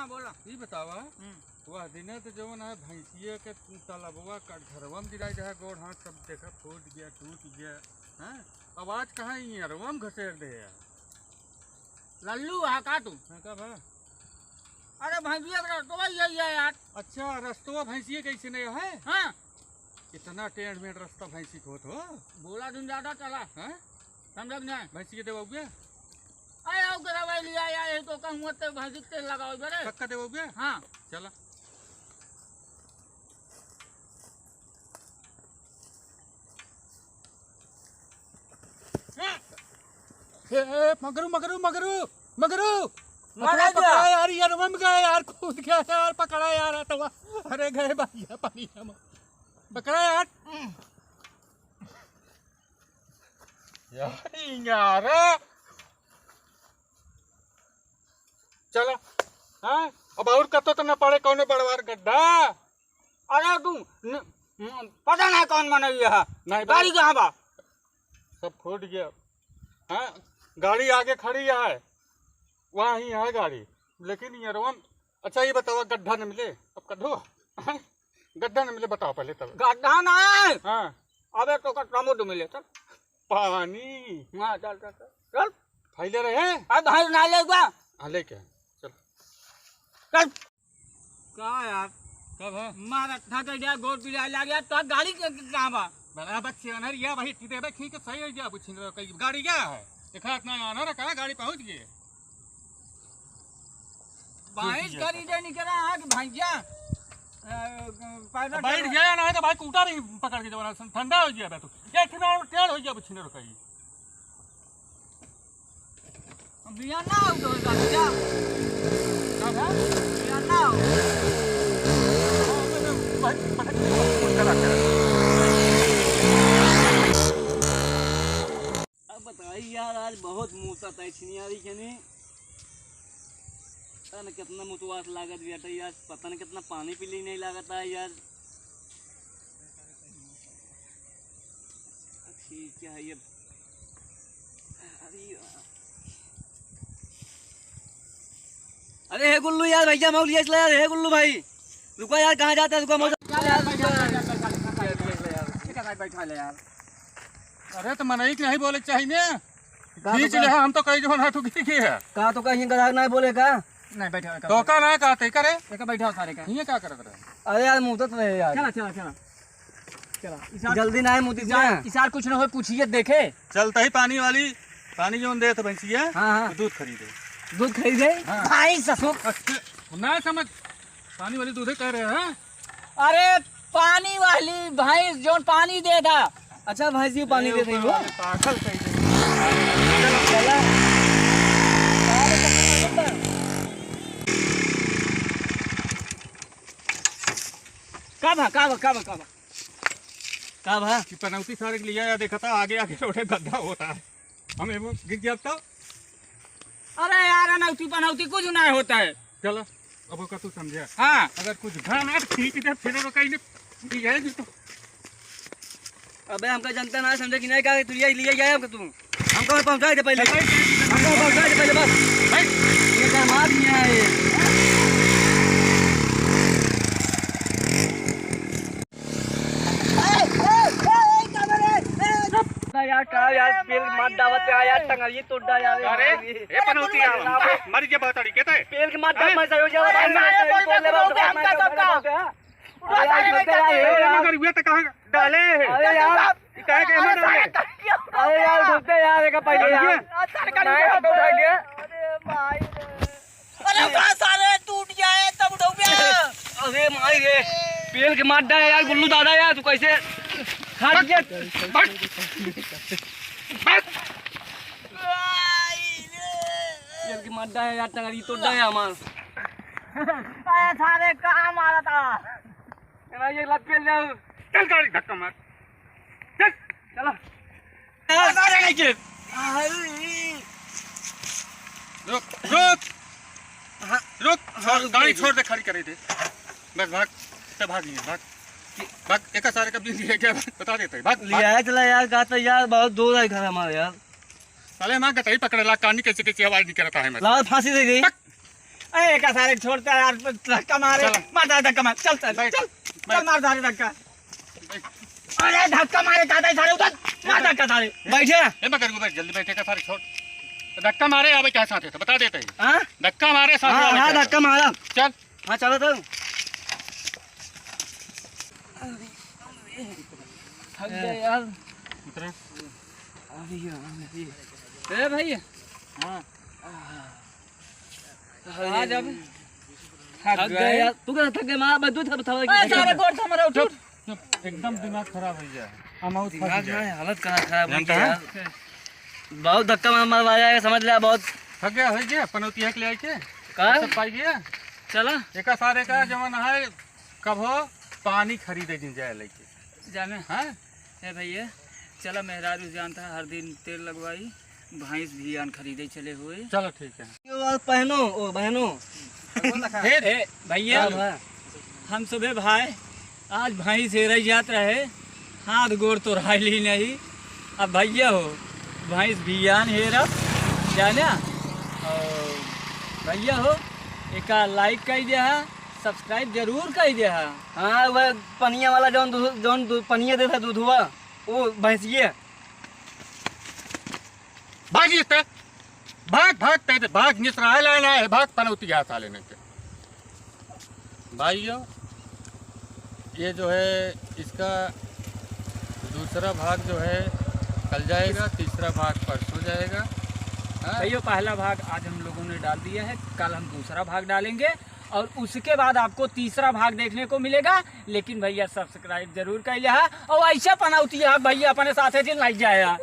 हाँ बोला। ये बतावा वह दिन तो जो है भैंसिया के तलबवा का घरवा में गिराई रहा गोड़ हाथ सब देखा फूट गया टूट गया हैं। आवाज कहाँ ही अरवा में घसेर दे यार। लल्लू है का तू? हाँ का भा? अरे भैंसिया का तो यही है यार। अच्छा रास्ता भैंसिया कैसे नहीं है? हाँ इतना टेढ़ मेढ़ रास्ता भैंसी को हो बोला दिन ज्यादा चला हैं। समझ नहीं भैंसी के देव गया अरे आओ दवाई लिया यार तो कहूँ तो भैंसी तेल लगाओ बरे पक्का देव गया। हाँ चला मगरू मगरू मगरू मगरू पकड़ा यार यार मम गया यार कूद गया यार पकड़ा यार तो अरे गए भैया पानी में पकड़ा यार यार चलो हाँ अब और कतो तो न पड़े कौन बड़वार गड्ढा। अरे तू पता नहीं कौन मनैया है नहीं गाड़ी कहाँ बा? सब फूट गया। हाँ गाड़ी आगे खड़ी है वहाँ ही है गाड़ी लेकिन ये रोम। अच्छा ये बताओ गड्ढा न मिले अब कड्ढो गड्ढा न मिले बताओ पहले तब। गड्ढा नहीं। हाँ अबे तो समुद्र मिले चल पानी। हाँ चल चल चल फैले रहे अब भैंस ना ले बा हाँ लेके चल चल का यार कब है मारा था के जा गोद पिला ला गया तो गाड़ी कहाँ बा? बड़ा बच्चे अनहर या भाई ती देबे ठीक सही हो जा बुझिन कई गाड़ी क्या है देखा इतना अनहर कहाँ गाड़ी पहुंच गई। भैंस खरीदे निकला है कि भैंसिया बैठ गया ना है तो भाई कूटा नहीं पकड़ के जवाना ठंडा हो गया तू ये इतना टेढ़ हो गया बुझिन कई बिया ना हो तो जा कब है बिया ना हो अब बताइए यार आज बहुत मुँह तक छिनियारी के नहीं पता न कितना मुतवास लागत बेटा यार पता न कितना पानी पी ली नहीं लागत है यार। ठीक है ये अरे हे गुल्लू यार भैया मौलिया यार हे गुल्लू भाई रुको यार कहाँ जाता है रुको बैठा ले यार। अरे तो मनई के नहीं बोले चाहिए खींच ले हम तो कई जो ना ठुकी की है कहा तो कहीं गधा नहीं बोले का नहीं बैठा तो का ना कहते करे एक बैठा सारे का ये क्या करत रहे। अरे यार मुँह तो रहे यार चला चला चला चला जल्दी ना है मुँह इसार कुछ ना हो पूछिए देखे चलता ही पानी वाली पानी जो दे तो भैंसिया हाँ दूध खरीदे दूध खरीदे भाई ससुर ना समझ पानी वाली दूध कह रहे हैं। अरे पानी वाली भैंस जो पानी दे था। अच्छा भैंस जी पानी दे रही हो पागल कह दे चला कब है कि पनौती सारे के लिया या देखा था आगे आगे रोटे गड्ढा होता है हमें वो गिर गया तो। अरे यार अनौती पनौती कुछ नहीं होता है। चलो अब का तू समझा हाँ अगर कुछ घा ना खींच दे फिर वो कहीं ने तो अबे हमका जनता ना समझे कि नहीं कहा तू ये लिए गया हमको तू हमको पहुंचा दे पहले हमको पहुंचा दे पहले बस ये क्या मार दिया है यार का यार पेल मार दावत है यार टंगरी टोड़ा यार। अरे ए पनौती मर गया बहुत तरीके से पेल के मार दाव मर जा मगर हुआ तो कहाँ डाले अरे यार कहे के में डाले अरे यार घुसते यार एक पहले यार नहीं हम तो उठा लिया अरे कहाँ सारे टूट जाए तब उठो गया। अरे माई रे पेल के मार डाल यार गुल्लू दादा यार तू कैसे खा गया पेल के मार डाल यार टंगरी तोड़ डाल हमार अरे सारे कहाँ मारा था ये लत पेल जाओ चल गाड़ी धक्का मार चल चलो सारे नहीं के रुक रुक रुक गाड़ी छोड़ दे खड़ी करे दे बस भाग तो भागिए भाग भाग एक सारे कब लिए क्या बता देते भाग लिया है चला यार कहा था यार बहुत दूर है घर हमारे यार साले मां गतई पकड़ेला कानी कैसे कैसे आवाज निकलता है मैं लाल फांसी दे दी अरे का सारे छोड़ता है यार, धक्का मारे, चलो। मारता है धक्का मार, चल चल बैठ, चल बैठ। चल, मार सारे धक्का। अरे धक्का मारे कहता है सारे, उधर मार धक्का सारे। बैठे ये मैं करूँगा, बैठ जल्दी बैठे का सारे छोड़। धक्का मारे आवे क्या साथ है तो बता देते हैं। हाँ धक्का मारे साथ हाँ आवे हाँ, क्या धक्का मारा। है। चल हाँ चलो तो। थक गए यार। उतरे। ए भाई हाँ आज अब थक गए यार, तू क्या थक गए? मार बदू थक सारे गोड़ से हमारा उठ। एकदम दिमाग खराब हो गया। अमाउंट हालत खराब हो जानता गई है? यार। बहुत धक्का मारवाया है, समझ लिया बहुत। थक गया है क्या पनौती है के ले आई के का सब पाई गया। चला एक सारे का जमाना है कब हो पानी खरीदे दिन जाए लेके जाने हैं। ए भैया चला मेहरारू जानता है हर दिन तेल लगवाई भैंस भी आन खरीदे चले हुए। चलो ठीक है। ये पहनो ओ बहनो। ए भैया हम सुबह भाई आज भैंस हेरई जात रहे, हाथ गोड़ तो रायली नहीं। अब भैया हो भैंस बियान हेरा जाना और भैया हो एक लाइक कर दिया, सब्सक्राइब जरूर कर दिया। हाँ वह पनिया वाला जौन पनिया देता दूध हुआ वो भैंसिए। भाग ते भाग भाग ते भाग निसरा लाना है भाग पनौती है साले ने के भाइयों। ये जो है इसका दूसरा भाग जो है कल जाएगा, तीसरा भाग परसों जाएगा। हाँ? भैया पहला भाग आज हम लोगों ने डाल दिया है, कल हम दूसरा भाग डालेंगे और उसके बाद आपको तीसरा भाग देखने को मिलेगा। लेकिन भैया सब्सक्राइब जरूर कर लिया और ऐसा पनौती भैया अपने साथ दिन लग जाए।